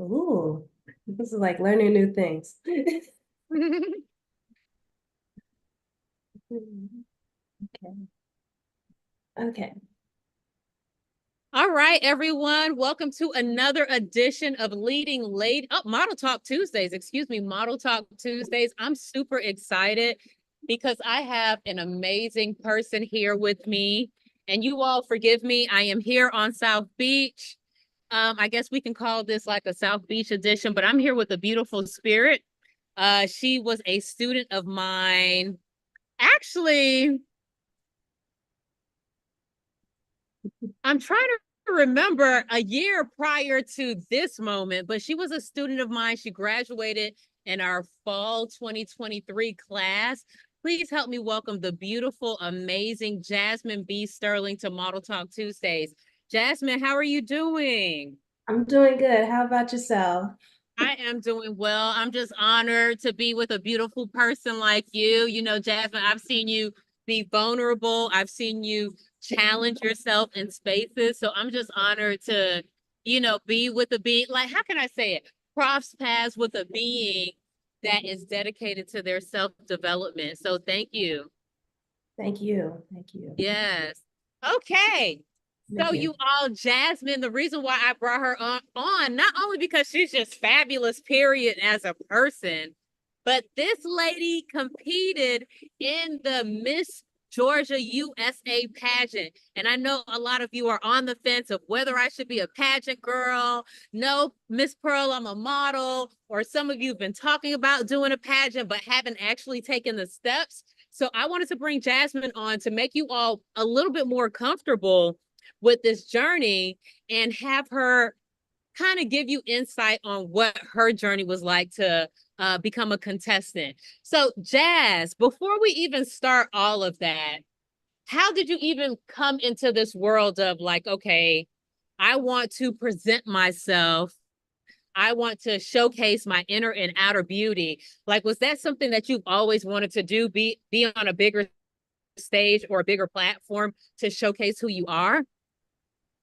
Ooh, this is like learning new things. Okay. Okay. All right, everyone. Welcome to another edition of Leading Late Model Talk Tuesdays. Excuse me, Model Talk Tuesdays. I'm super excited because I have an amazing person here with me. And you all forgive me. I am here on South Beach. I guess we can call this like a South Beach edition, but I'm here with a beautiful spirit. She was a student of mine. Actually, I'm trying to remember a year prior to this moment, but she was a student of mine. She graduated in our fall 2023 class. Please help me welcome the beautiful, amazing Jasmine B. Sterling to Model Talk Tuesdays. Jasmine, how are you doing? I'm doing good. How about yourself? I am doing well. I'm just honored to be with a beautiful person like you. You know, Jasmine, I've seen you be vulnerable. I've seen you challenge yourself in spaces. So I'm just honored to, be with a being, like, how can I say it? Cross paths with a being that is dedicated to their self-development. So thank you. Thank you. Thank you. Yes. Okay. Thank So you. you all, Jasmine, the reason why I brought her on, not only because she's just fabulous, period, as a person, but this lady competed in the Miss Georgia USA pageant. And I know a lot of you are on the fence of whether I should be a pageant girl. No, Miss Pearl, I'm a model. Or some of you have been talking about doing a pageant, but haven't actually taken the steps. So I wanted to bring Jasmine on to make you all a little bit more comfortable with this journey and have her kind of give you insight on what her journey was like to become a contestant. So, Jazz, before we even start all of that, how did you even come into this world of like, okay, I want to present myself. I want to showcase my inner and outer beauty. Like, was that something that you've always wanted to do? Be on a bigger stage or a bigger platform to showcase who you are?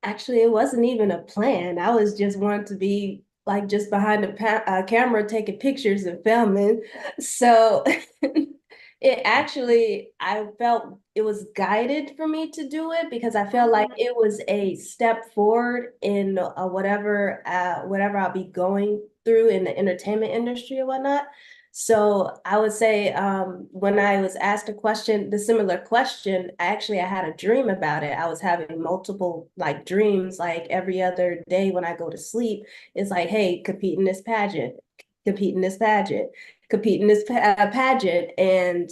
Actually, it wasn't even a plan. I was just wanting to be like just behind the camera taking pictures and filming. So it actually, I felt it was guided for me to do it because I felt like it was a step forward in whatever I'll be going through in the entertainment industry or whatnot. So I would say when I was asked a question, the similar question, I had a dream about it. I was having multiple like dreams, like every other day when I go to sleep. It's like, hey, compete in this pageant, compete in this pageant, compete in this pageant, and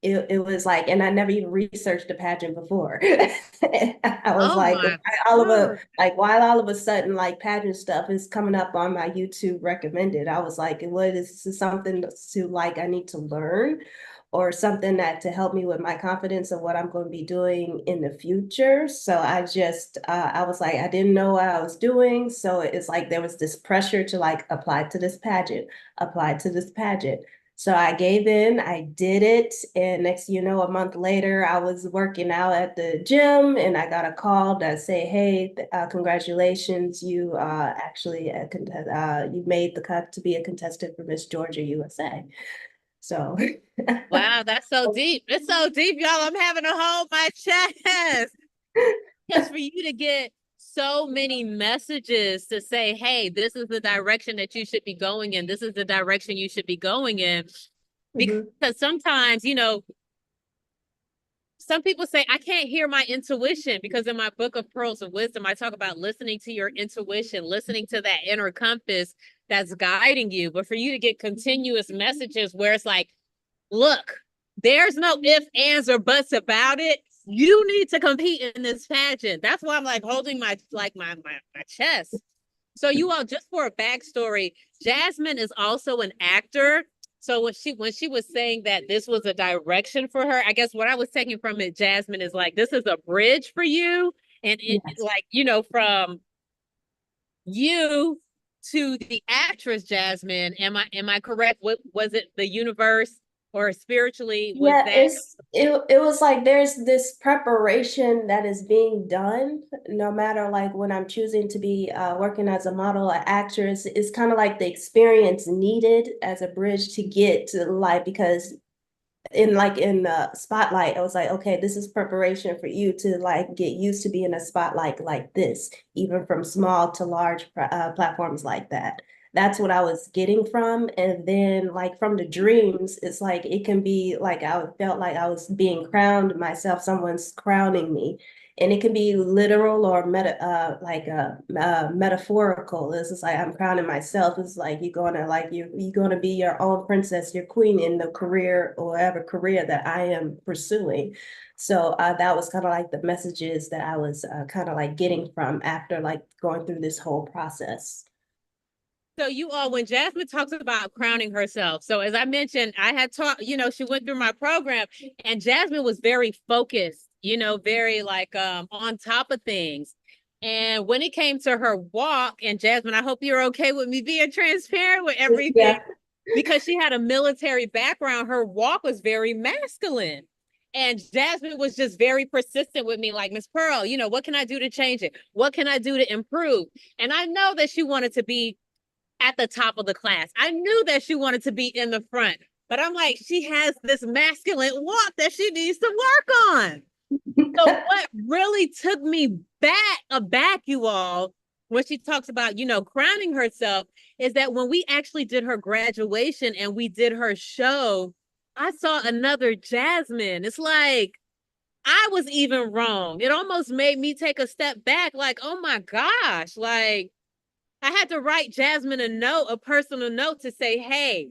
it was like, and I never even researched the pageant before. I was Oh like, my all of a word. like while all of a sudden like pageant stuff is coming up on my YouTube recommended, I was like, what is this something to like I need to learn or something that to help me with my confidence of what I'm going to be doing in the future. So I was like, I didn't know what I was doing. So it's like there was this pressure to like apply to this pageant, apply to this pageant. So I gave in, I did it, and next you know, a month later, I was working out at the gym, and I got a call that say, "Hey, congratulations, you you made the cut to be a contestant for Miss Georgia USA." So, Wow, that's so deep. It's so deep, y'all. I'm having to hold my chest. Because for you to get so many messages to say, hey, this is the direction that you should be going in, this is the direction you should be going in. mhm. Because sometimes, some people say, I can't hear my intuition because in my book of Pearls of Wisdom, I talk about listening to your intuition, listening to that inner compass that's guiding you. But for you to get continuous messages where it's like, look, there's no ifs, ands, or buts about it. You need to compete in this pageant. That's why I'm like holding my chest. So you all, just for a backstory, Jasmine is also an actor. So when she was saying that this was a direction for her, I guess what I was taking from it, Jasmine, is like this is a bridge for you, and it Yes. like from you to the actress Jasmine. Am I correct? What was it? The universe? or spiritually? Was Yeah, that it was like there's this preparation that is being done no matter like when I'm choosing to be working as a model or actress. It's kind of like the experience needed as a bridge to get to life because in the spotlight, I was like, okay, this is preparation for you to like get used to being in a spotlight like this, even from small to large platforms like that. That's what I was getting from. And then like from the dreams, it's like it can be like I felt like I was being crowned myself, someone's crowning me. And it can be literal or metaphorical. It's just like I'm crowning myself. It's like you're gonna be your own princess, your queen in the career or whatever career that I am pursuing. So that was kind of like the messages that I was kind of like getting from after like going through this whole process. so you all when Jasmine talks about crowning herself? So as I mentioned, I had taught, she went through my program and Jasmine was very focused, very like on top of things. And when it came to her walk, and Jasmine, I hope you're okay with me being transparent with everything, Yeah. because she had a military background, her walk was very masculine. And Jasmine was just very persistent with me, like, Miss Pearl, what can I do to change it? What can I do to improve? And I know that she wanted to be at the top of the class. I knew that she wanted to be in the front, but I'm like, she has this masculine walk that she needs to work on. So what really took me aback, you all, when she talks about, crowning herself, is that when we actually did her graduation and we did her show, I saw another Jasmine. It's like I was even wrong. It almost made me take a step back, like, oh my gosh, like I had to write Jasmine a note, a personal note to say, hey,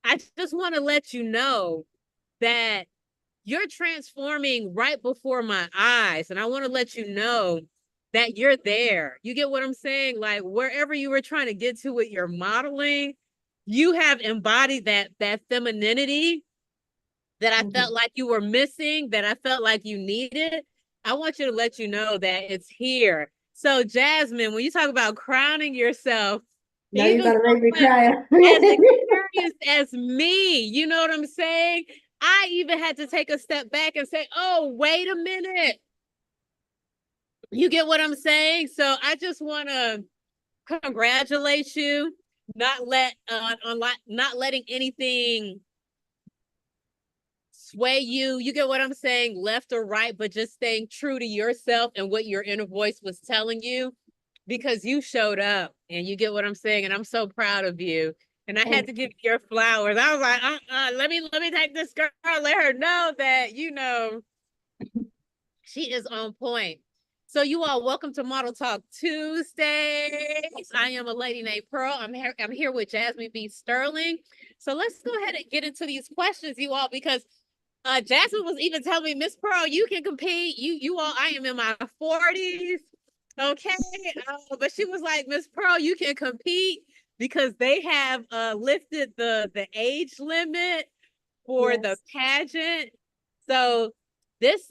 I just want to let you know that you're transforming right before my eyes. And I want to let you know that you're there. You get what I'm saying? Like wherever you were trying to get to with your modeling, you have embodied that femininity that I felt like you were missing, that I felt like you needed. I want you to let you know that it's here. So, Jasmine, when you talk about crowning yourself, Now you're even gonna make me someone cry. as experienced as me, you know what I'm saying? I even had to take a step back and say, oh, wait a minute. You get what I'm saying? So I just want to congratulate you, not letting anything sway you. You get what I'm saying? Left or right, but just staying true to yourself and what your inner voice was telling you because you showed up and you get what I'm saying. And I'm so proud of you. And I had to give you your flowers. I was like, let me take this girl, let her know that, she is on point. So you all, welcome to Model Talk Tuesdays. I am a lady named Pearl. I'm here with Jasmine B. Sterling. So let's go ahead and get into these questions, you all, because Jasmine was even telling me, Miss Pearl, you can compete. You all, I am in my 40s. Okay. But she was like, Miss Pearl, you can compete because they have lifted the age limit for the Yes. pageant. So this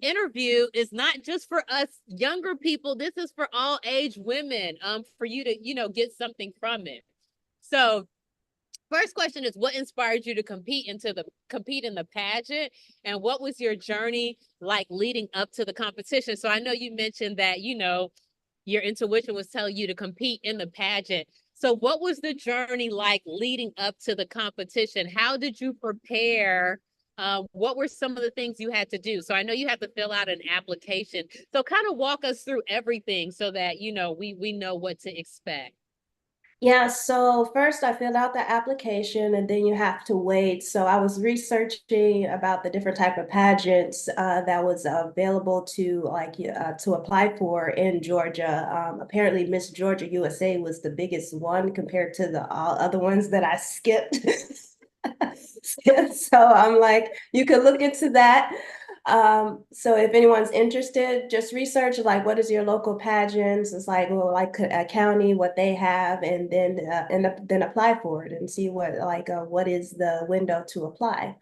interview is not just for us younger people. This is for all age women, for you to, get something from it. So first question is what inspired you to compete in the pageant, and what was your journey like leading up to the competition? So I know you mentioned that, your intuition was telling you to compete in the pageant. So what was the journey like leading up to the competition? How did you prepare? What were some of the things you had to do? So I know you have to fill out an application. So kind of walk us through everything so that, we know what to expect. Yeah, so first I filled out the application and then you have to wait. So I was researching about the different type of pageants that was available to apply for in Georgia. Apparently Miss Georgia USA was the biggest one compared to the all other ones that I skipped. So I'm like, you could look into that. So if anyone's interested, just research like what is your local pageants. It's like, well, like a county, what they have, and then apply for it and see what is the window to apply.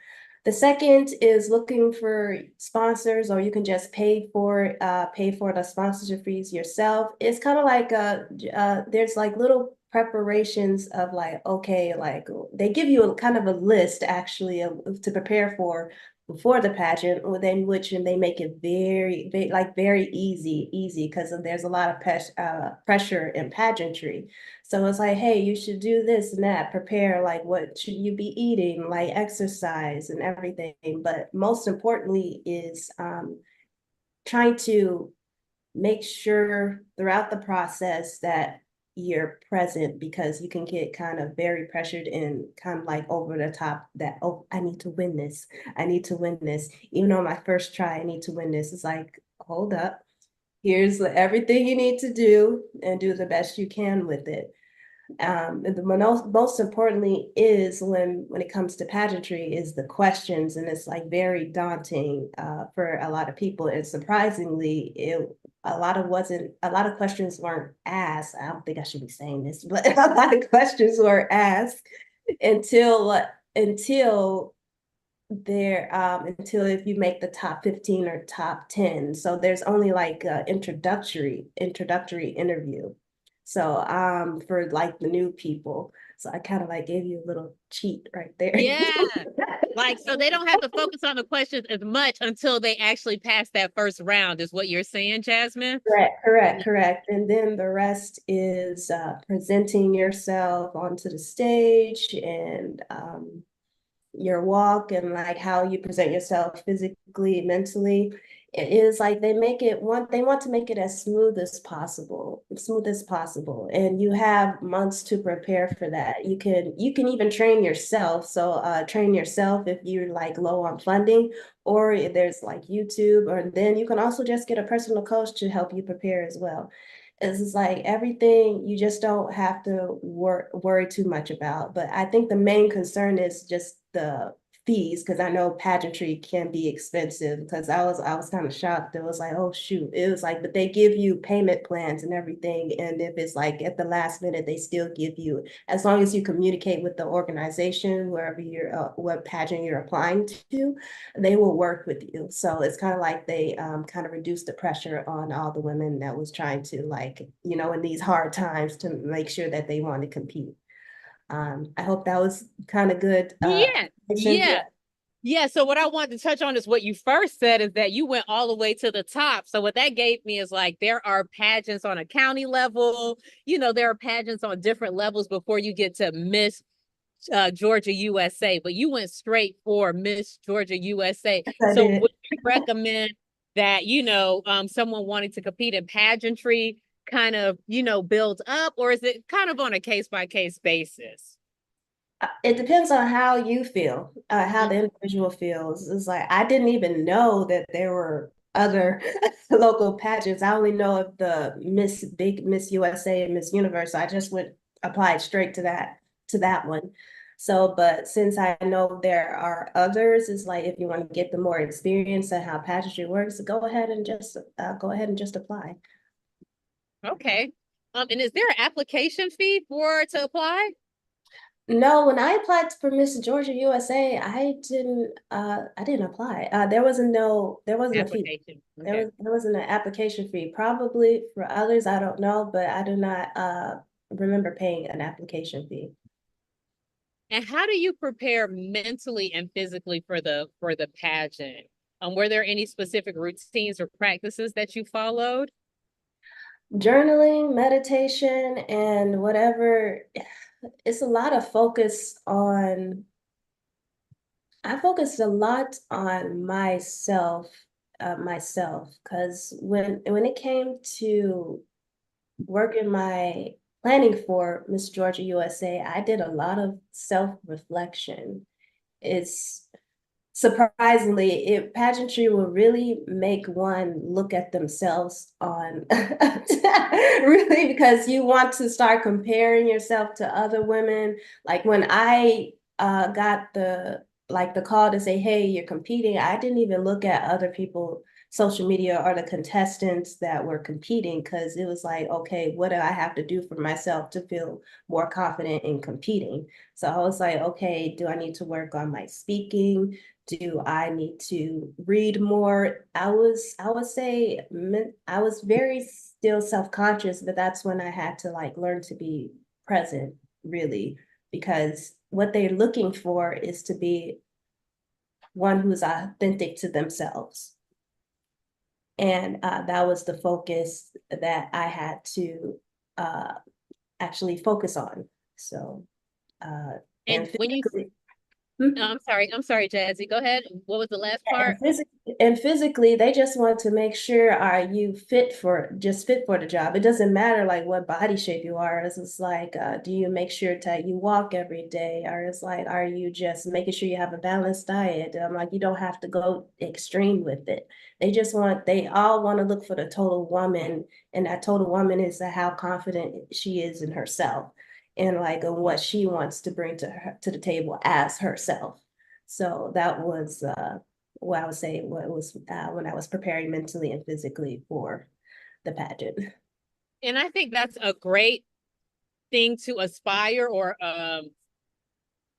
The second is looking for sponsors, or you can just pay for the sponsorship fees yourself. It's kind of like there's like little preparations of like, okay, like they give you a kind of a list actually to prepare for before the pageant, or then which and they make it very easy because there's a lot of pressure in pageantry. So it's like, hey, you should do this and that, prepare like what should you be eating, like exercise and everything. But most importantly is trying to make sure throughout the process that you're present because you can get kind of very pressured and kind of like over the top that, oh, I need to win this. I need to win this. Even on my first try, I need to win this. It's like, hold up. Here's everything you need to do and do the best you can with it. And the most importantly is when it comes to pageantry is the questions, and it's like very daunting for a lot of people. And surprisingly, a lot of questions weren't asked. I don't think I should be saying this, but a lot of questions were asked until until if you make the top 15 or top 10. So there's only like introductory interview. So for like the new people. So I kind of like gave you a little cheat right there. Yeah. Like, so they don't have to focus on the questions as much until they actually pass that first round, is what you're saying, Jasmine? Correct. And then the rest is presenting yourself onto the stage and your walk and like how you present yourself physically, mentally. It is like they want to make it as smooth as possible. And you have months to prepare for that. You can even train yourself. So train yourself if you're like low on funding, or if there's like YouTube, or then you can also just get a personal coach to help you prepare as well. It's like everything you just don't have to worry too much about. But I think the main concern is just the fees, because I know pageantry can be expensive. Because I was kind of shocked. It was like, oh shoot. It was like, but they give you payment plans and everything. And if it's like at the last minute, they still give you, as long as you communicate with the organization, wherever you're what pageant you're applying to, they will work with you. So it's kind of like they kind of reduce the pressure on all the women that was trying to like, you know, in these hard times to make sure that they want to compete. I hope that was kind of good. Yeah. Yeah. Yeah. Yeah. So what I wanted to touch on is what you first said is that you went all the way to the top. So what that gave me is like there are pageants on a county level, there are pageants on different levels before you get to Miss Georgia USA, but you went straight for Miss Georgia USA. I So did. would you recommend that, someone wanting to compete in pageantry kind of, build up, or is it kind of on a case by case basis? It depends on how you feel, how the individual feels. It's like I didn't even know that there were other local pageants. I only know of the Miss USA and Miss Universe. I just went applied straight to that one. So, but since I know there are others, it's like if you want to get the more experience on how pageantry works, go ahead and just apply. Okay. And is there an application fee for to apply? No, when I applied for Miss Georgia USA, I didn't apply. There wasn't a fee. Application. Okay. There wasn't an application fee. Probably for others, I don't know, but I do not remember paying an application fee. And how do you prepare mentally and physically for the pageant? Were there any specific routines or practices that you followed? Journaling, meditation, and whatever. It's a lot of focus on I focused a lot on myself, because when it came to working my planning for Miss Georgia USA, I did a lot of self-reflection. It's surprisingly, pageantry will really make one look at themselves on really, because you want to start comparing yourself to other women. Like when I got the call to say, hey, you're competing, I didn't even look at other people social media or the contestants that were competing, because it was like, okay, what do I have to do for myself to feel more confident in competing? So I was like, okay, do I need to work on my speaking? Do I need to read more? I would say I was very still self-conscious, but that's when I had to like learn to be present, really, because what they're looking for is to be one who's authentic to themselves. And that was the focus that I had to uh, actually focus on. So, And and when you, physically, hmm? I'm sorry, Jazzy, go ahead. What was the last part? And physically, they just want to make sure are you fit for the job. It doesn't matter like what body shape you are. It's just like, do you make sure that you walk every day, or it's like, are you just making sure you have a balanced diet? Like you don't have to go extreme with it. They all want to look for the total woman, and that total woman is how confident she is in herself, and like what she wants to bring to the table as herself. So that was what I would say what it was when I was preparing mentally and physically for the pageant. And I think that's a great thing to aspire, or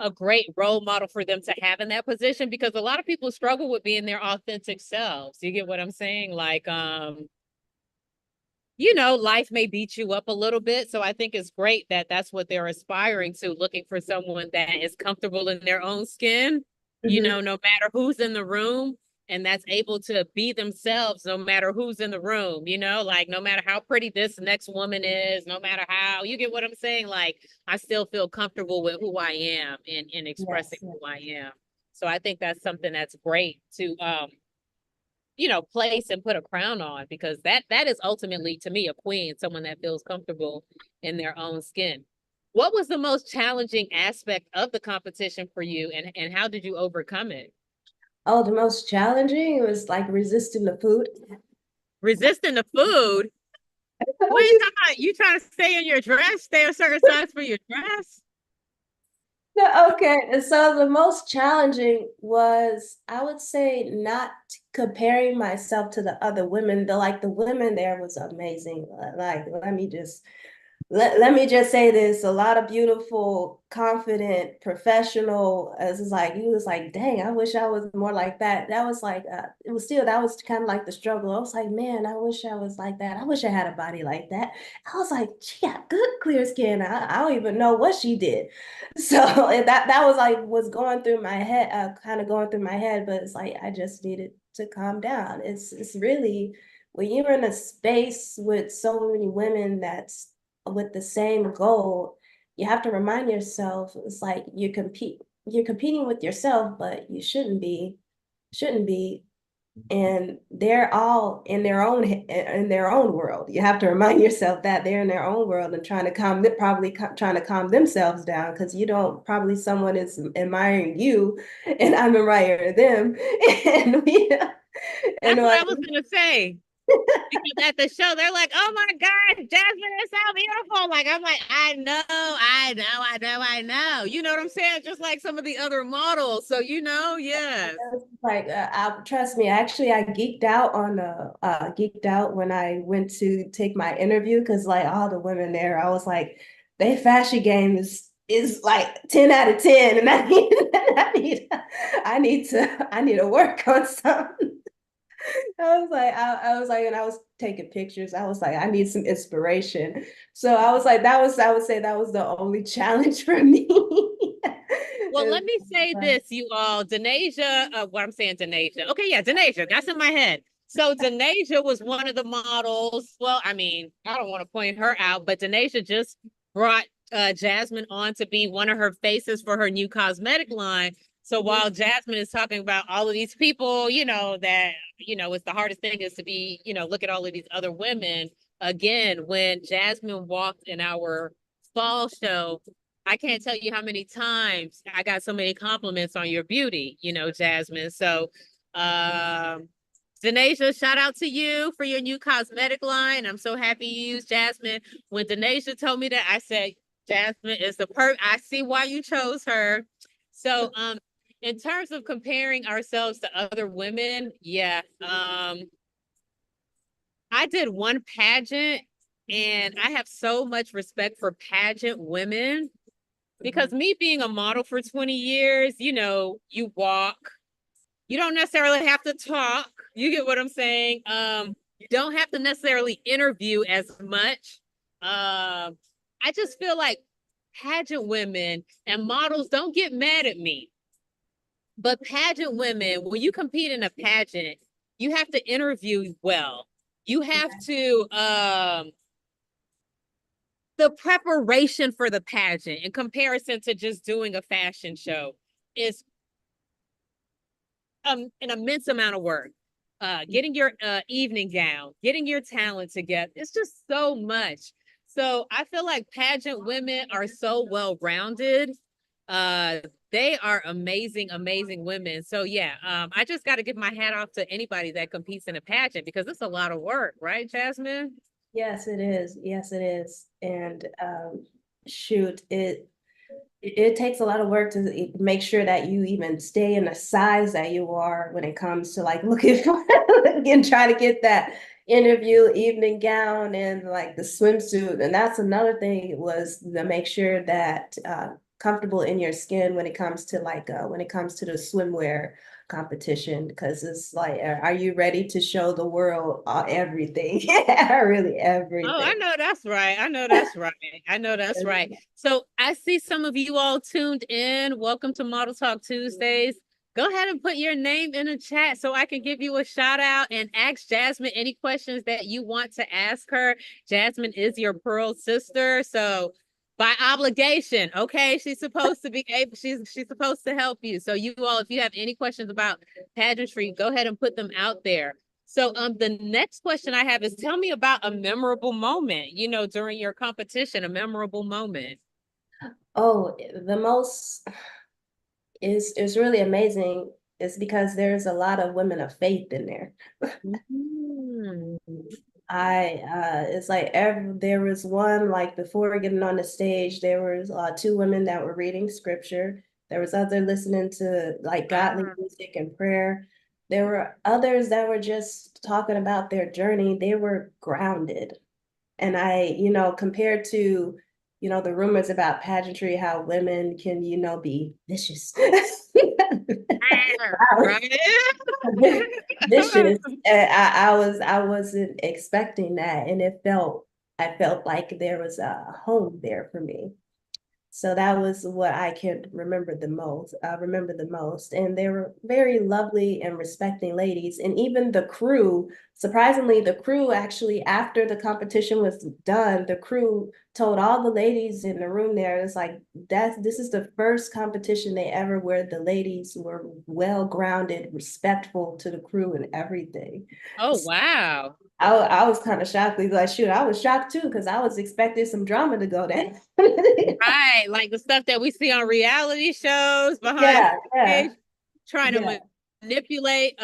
a great role model for them to have in that position, because a lot of people struggle with being their authentic selves. You get what I'm saying? Like, life may beat you up a little bit. So I think it's great that that's what they're aspiring to, looking for someone that is comfortable in their own skin, Mhm. no matter who's in the room, and that's able to be themselves no matter who's in the room, like no matter how pretty this next woman is, no matter how, you get what I'm saying? Like, I still feel comfortable with who I am, and expressing Yes, yes. who I am. So I think that's something that's great to place and put a crown on, because that is ultimately, to me, a queen, someone that feels comfortable in their own skin. What was the most challenging aspect of the competition for you, and how did you overcome it? Oh, the most challenging was like resisting the food. Resisting the food? What are you talking about? You trying to stay in your dress, stay a certain size for your dress? Okay, and so the most challenging was, I would say, not comparing myself to the other women. The women there was amazing. Like, let me just say this, a lot of beautiful, confident, professional, as is like, you was like, dang, I wish I was more like that. That was like, it was still, that was kind of like the struggle. I was like, man, I wish I was like that. I wish I had a body like that. I was like, she got good clear skin. I don't even know what she did. So that was like, was going through my head, kind of going through my head, but it's like, I just needed to calm down. It's really, when you're in a space with so many women that's with the same goal, you have to remind yourself it's like you're competing with yourself, but you shouldn't be. And they're all in their own world. You have to remind yourself that they're in their own world and trying to calm themselves down, because you don't probably someone is admiring you and I'm admiring them and we and That's what like I was gonna say. Because at the show, they're like, "Oh my gosh, Jasmine is so beautiful!" Like, I'm like, I know, I know, I know, I know. You know what I'm saying? Just like some of the other models. So yes. trust me, actually I geeked out when I went to take my interview, because like all the women there, I was like, their fashion game is like 10 out of 10, and I need to work on something. I was like, and I was taking pictures. I was like, I need some inspiration. So I was like, I would say that was the only challenge for me. Well, let It's me say this, you all. Denasia, what I'm saying, Denasia. Okay, yeah, Denasia. That's in my head. So Denasia was one of the models. Well, I mean, I don't want to point her out, but Denasia just brought Jasmine on to be one of her faces for her new cosmetic line. So while Jasmine is talking about all of these people, that, it's the hardest thing is to be, look at all of these other women. Again, when Jasmine walked in our fall show, I can't tell you how many times I got so many compliments on your beauty, Jasmine. So, Denasia, shout out to you for your new cosmetic line. I'm so happy you used Jasmine. When Denasia told me that, I said, Jasmine is I see why you chose her. So, in terms of comparing ourselves to other women, yeah, I did one pageant, and I have so much respect for pageant women, because me being a model for 20 years, you walk, you don't necessarily have to talk. You get what I'm saying? You don't have to necessarily interview as much. I just feel like pageant women and models, don't get mad at me, but pageant women, when you compete in a pageant, you have to interview well. You have to the preparation for the pageant in comparison to just doing a fashion show is an immense amount of work. Getting your evening gown, getting your talent together, it's just so much. So I feel like pageant women are so well rounded. Uh, they are amazing, amazing women. So yeah, I just got to give my hat off to anybody that competes in a pageant because it's a lot of work, right, Jasmine? Yes, it is. Yes, it is. And shoot, it takes a lot of work to make sure that you even stay in the size that you are when it comes to like looking for and try to get that interview evening gown and like the swimsuit. And that's another thing was to make sure that comfortable in your skin when it comes to like when it comes to the swimwear competition because it's like are you ready to show the world everything? Really Oh, I everything. know that's right. I know that's right. I know that's right. So I see some of you all tuned in. Welcome to Model Talk Tuesdays. Go ahead and put your name in the chat so I can give you a shout out and ask Jasmine any questions that you want to ask her. Jasmine is your pearl sister. So by obligation, okay, she's supposed to be able, she's supposed to help you. So you all, if you have any questions about pageantry, go ahead and put them out there. So the next question I have is tell me about a memorable moment, during your competition, a memorable moment. Oh, the most is really amazing is because there's a lot of women of faith in there. Mm. I it's like there was one like before getting on the stage, there was two women that were reading scripture. There was other listening to like godly Wow. music and prayer. There were others that were just talking about their journey. They were grounded. And compared to, the rumors about pageantry, how women can, be vicious. Right. Vicious. I wasn't expecting that. And I felt like there was a home there for me. So that was what I could remember the most. And they were very lovely and respecting ladies. And even the crew, surprisingly, the crew actually, after the competition was done, the crew told all the ladies in the room there, it's like this is the first competition they ever where the ladies were well grounded, respectful to the crew and everything. Oh, wow. I was kind of shocked. Like, shoot, I was shocked too because I was expecting some drama to go down. Right. Like the stuff that we see on reality shows behind Yeah, yeah, stage, trying to yeah. manipulate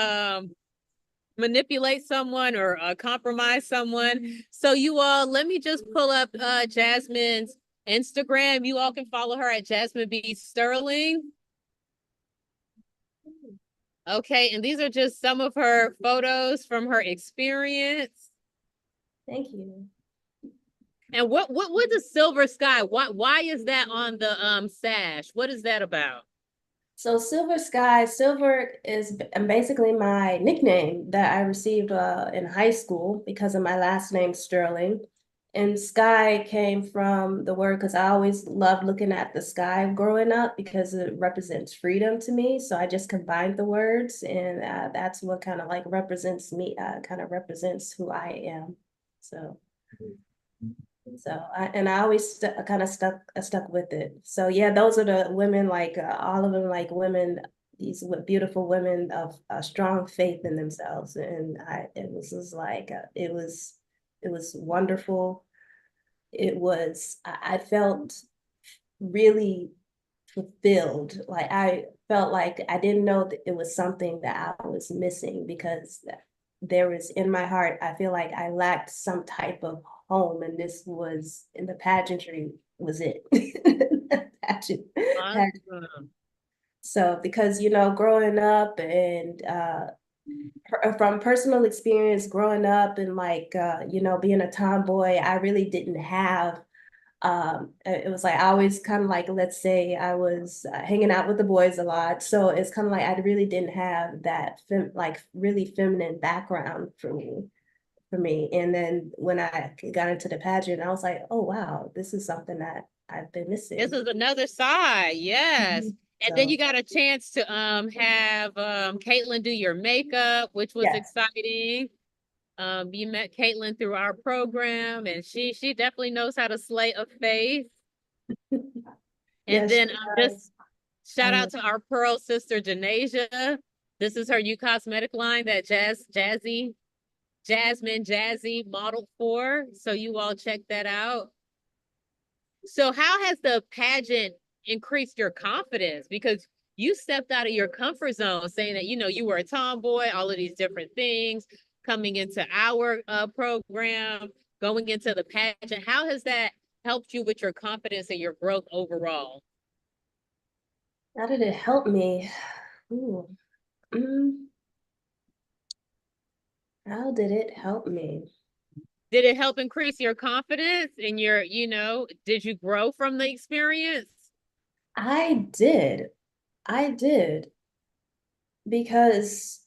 manipulate someone or compromise someone. So you all, let me just pull up Jasmine's Instagram. You all can follow her at Jasmine B. Sterling. Okay, and these are just some of her photos from her experience. Thank you. And what is Silver Sky? Why is that on the sash? What is that about? So Silver Sky, Silver is basically my nickname that I received in high school because of my last name Sterling. And Sky came from the word because I always loved looking at the sky growing up because it represents freedom to me. So I just combined the words, and that's what kind of like represents me, kind of represents who I am. So. I always kind of stuck with it. So yeah, those are the women, like all of them, like women, these beautiful women of strong faith in themselves. And it was just like it was wonderful. I felt really fulfilled. Like I felt like I didn't know that it was something that I was missing because there was in my heart, I feel like I lacked some type of home, and this was in the pageantry was it. Pageant, pageant. Awesome. So because growing up and from personal experience growing up and like being a tomboy, I really didn't have it was like I always kind of like, let's say I was hanging out with the boys a lot, so it's kind of like I really didn't have that like really feminine background for me. And then when I got into the pageant, I was like, oh wow, this is something that I've been This missing. is another side, yes. Mhm. And then you So got a chance to have Caitlin do your makeup, which was yes. exciting. You met Caitlin through our program, and she definitely knows how to slay a face. And Yes, then she just does. shout I out to our Pearl sister Janasia. This is her new cosmetic line that Jasmine Jazzy modeled for. So you all check that out. So how has the pageant increased your confidence? Because you stepped out of your comfort zone saying that, you were a tomboy, all of these different things, coming into our program, going into the pageant. How has that helped you with your confidence and your growth overall? how did it help me? Ooh, mm, how did it help me? Did it help increase your confidence and did you grow from the experience? I did. I did because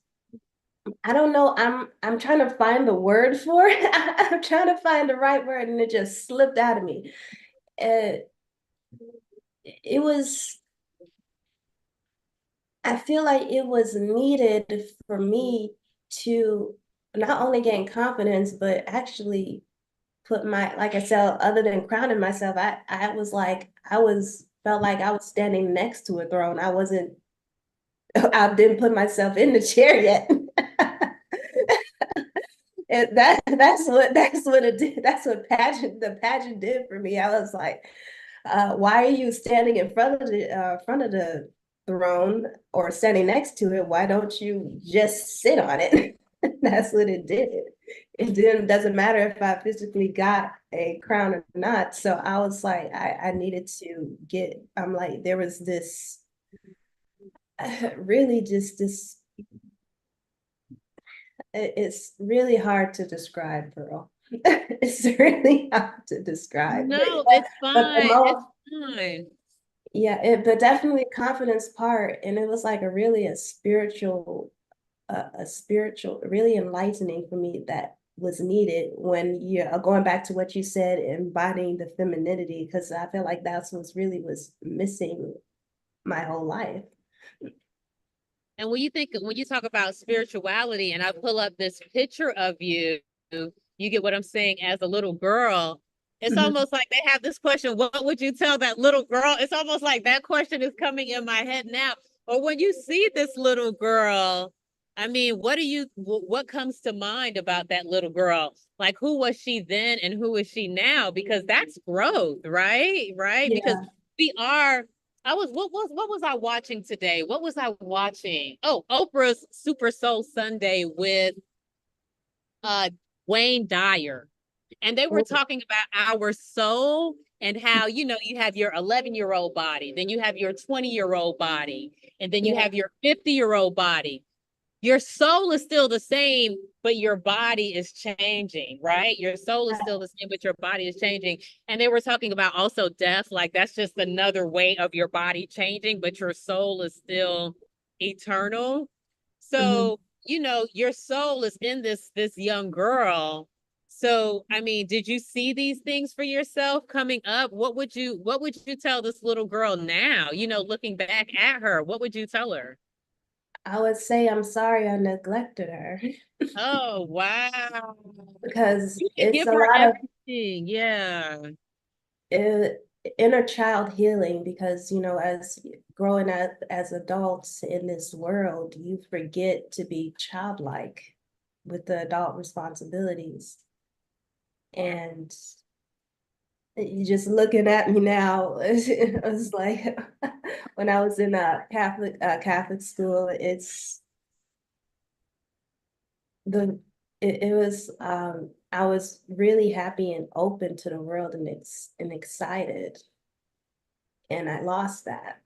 I don't know. I'm trying to find the word for it. I'm trying to find the right word, and it just slipped out of me. It it was. I feel like it was needed for me to not only gain confidence, but actually put my, like I said, other than crowning myself, I was like I was felt like I was standing next to a throne. I wasn't. I didn't put myself in the chair yet. And that's what it did. That's what the pageant did for me. I was like, why are you standing in front of the throne or standing next to it? Why don't you just sit on it? That's what it did. It didn't doesn't matter if I physically got a crown or not. So I was like, I needed to get. I'm like, there was this really just this. It's really hard to describe, Pearl. It's really hard to describe. But No, yeah, it's but the fine. It's most fine. yeah, but definitely confidence part, and it was like a really a spiritual, really enlightening for me that was needed when you're going back to what you said, embodying the femininity, because I feel like that's what really was missing my whole life. And when you talk about spirituality, and I pull up this picture of you, you get what I'm saying as a little girl. It's Mhm. almost like they have this question, what would you tell that little girl? It's almost like that question is coming in my head now. Or when you see this little girl, I mean, what comes to mind about that little girl? Like, who was she then and who is she now? Because that's growth, right? Right? Because Yeah. we are what was I watching today? What was I watching? Oh, Oprah's Super Soul Sunday with uh Wayne Dyer. And they were Oh, talking about our soul and how, you have your 11-year-old body, then you have your 20-year-old body, and then you yeah. have your 50-year-old body. Your soul is still the same, but your body is changing, right? Your soul is still the same, but your body is changing. And they were talking about also death, like that's just another way of your body changing, but your soul is still eternal. Mhm. So, your soul is in this young girl. So, I mean, did you see these things for yourself coming up? What would you tell this little girl now? Looking back at her, what would you tell her? I would say I'm sorry I neglected her Oh, wow. because You can it's give a her lot of everything. Yeah. uh, inner child healing because as growing up as adults in this world, you forget to be childlike with the adult responsibilities. And you just looking at me now, it was like when I was in a Catholic school, the it was I was really happy and open to the world and excited, and I lost that.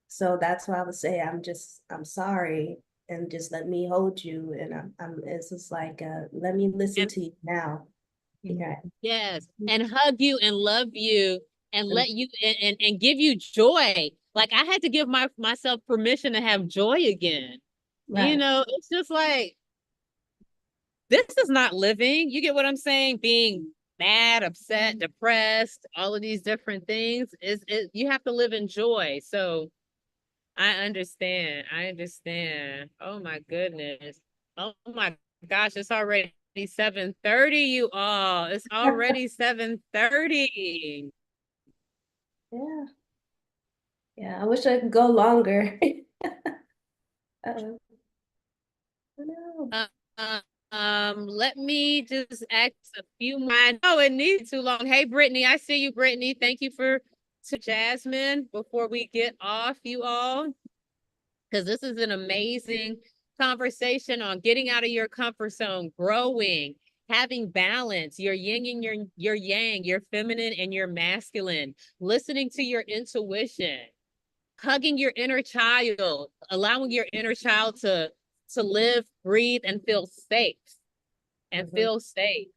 So that's why I would say I'm sorry, and just let me hold you, and I'm it's just like let me listen And to you now. Yeah. yes, and hug you and love you and let you and give you joy. Like I had to give myself permission to have joy again. Right. It's just like this is not living. You get what I'm saying? Being mad, upset, depressed, all of these different things. You have to live in joy. So I understand. I understand. Oh my goodness. Oh my gosh, it's already 7:30, you all. It's already 7:30. Yeah. Yeah, I wish I could go longer. Uh-oh. Oh, no. Uh, uh, let me just ask a few more. I know it needs too long. Hey, Brittany, I see you, Brittany. Thank you for to Jasmine before we get off, you all, because this is an amazing conversation on getting out of your comfort zone, growing, having balance, your yin and your yang, your feminine and your masculine, listening to your intuition, hugging your inner child, allowing your inner child to live, breathe, and feel safe. And Mhm. feel safe.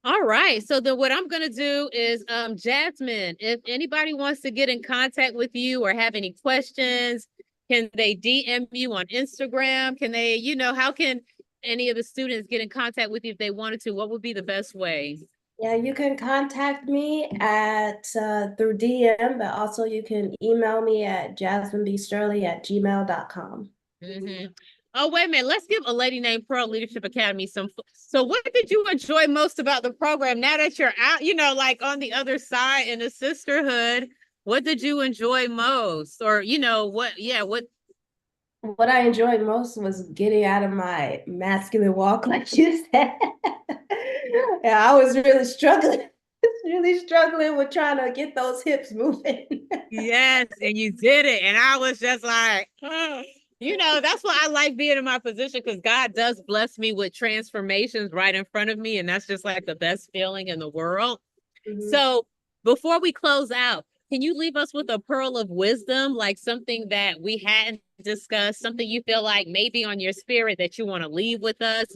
All right. So then what I'm gonna do is Jasmine, if anybody wants to get in contact with you or have any questions, can they DM you on Instagram? Can they, how can any of the students get in contact with you if they wanted to? What would be the best way? Yeah, you can contact me at through DM, but also you can email me at jasminebsterling@gmail.com. Mm-hmm. Oh, wait a minute. Let's give a lady named Pearl Leadership Academy some. So, what did you enjoy most about the program now that you're out, like on the other side in the sisterhood? What did you enjoy most? Or, what? What I enjoyed most was getting out of my masculine walk, like you said. Yeah, I was really struggling, really struggling with trying to get those hips moving. Yes, and you did it. And I was just like, oh. That's why I like being in my position because God does bless me with transformations right in front of me. And that's just like the best feeling in the world. Mhm. So before we close out, can you leave us with a pearl of wisdom, like something that we hadn't discussed, something you feel like maybe on your spirit that you want to leave with us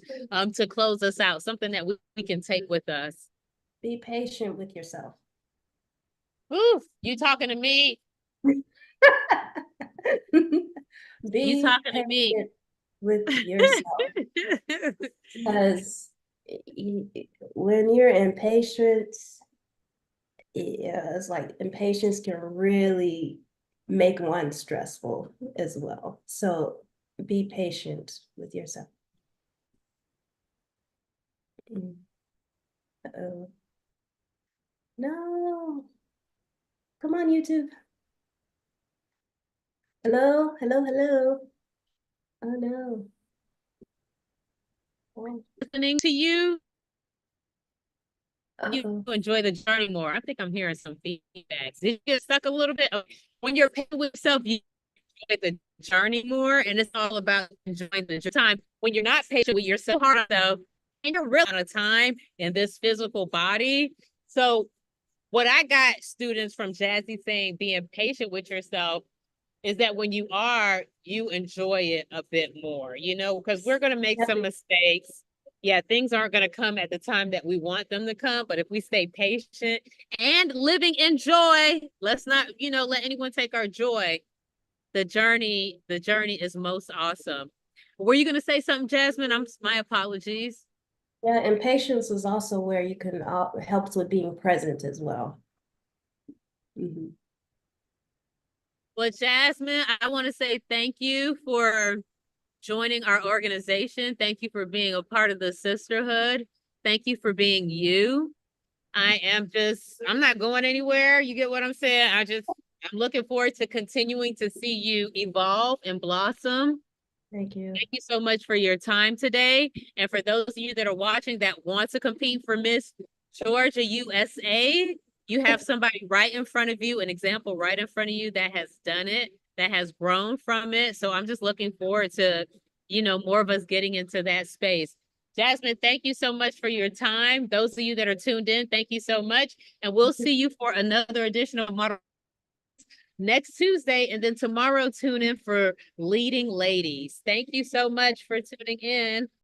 to close us out, something that we can take with us? Be patient with yourself. Ooh, you talking to me? You Be talking to me? patient with yourself because when you're impatient, yeah, it's like impatience can really make one stressful as well. So be patient with yourself. Mm. Uh-oh. No. Come on, YouTube. Hello, hello, hello. Oh no. Oh, Listening to you, you uh-oh. enjoy the journey more. I think I'm hearing some feedbacks. Did you get stuck a little bit? When you're patient with yourself, you enjoy the journey more, and it's all about enjoying the time. When you're not patient with yourself, hard though, and you're really out of time in this physical body. So, what I got students from Jazzy saying being patient with yourself is that when you enjoy it a bit more, because we're going to make Yep. some mistakes. Yeah, things aren't going to come at the time that we want them to come, but if we stay patient and living in joy, let's not, let anyone take our joy. The journey is most awesome. Were you going to say something, Jasmine? My apologies. Yeah, and patience is also where you can helps with being present as well. Mhm. Well, Jasmine, I want to say thank you for joining our organization. Thank you for being a part of the sisterhood. Thank you for being you. I'm not going anywhere. You get what I'm saying? I'm looking forward to continuing to see you evolve and blossom. Thank you. Thank you so much for your time today. And for those of you that are watching that want to compete for Miss Georgia USA, you have somebody right in front of you, an example right in front of you that has done it, that has grown from it. So I'm just looking forward to, more of us getting into that space. Jasmine, thank you so much for your time. Those of you that are tuned in, thank you so much. And we'll see you for another edition of Model next Tuesday. And then tomorrow, tune in for Leading Ladies. Thank you so much for tuning in.